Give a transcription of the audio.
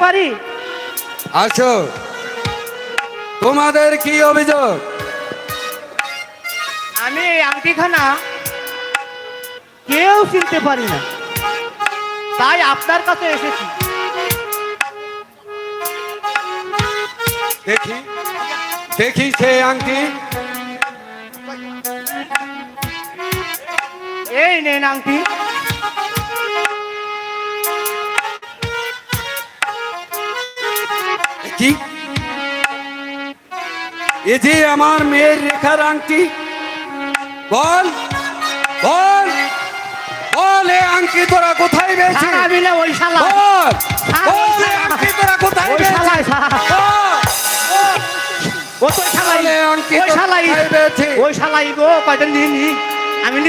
পারি? আসো, তোমাদের কি অভিযোগ? আমি এই আংটিখানা কেউ চিনতে পারি না, তাই আপনার কাছে এসেছি। দেখি দেখি সেই আংটি। এই নেন আংটি। কি এ যে আমার মেয়ের রেখার আংটি? বল বল বল, এ আংটি তোরা কোথায় পেয়েছিস? ছাড়া বিলে ওই শালা, বল বল, এ আংটি তোরা কোথায় ওই শালা, পেয়েছিস? ও তো শালাই, বল, এ আংটি ওই তোরা শালাই, কোথায় পেয়েছিস? ওই শালাই গো, কয়টা নিয়ে নি আমি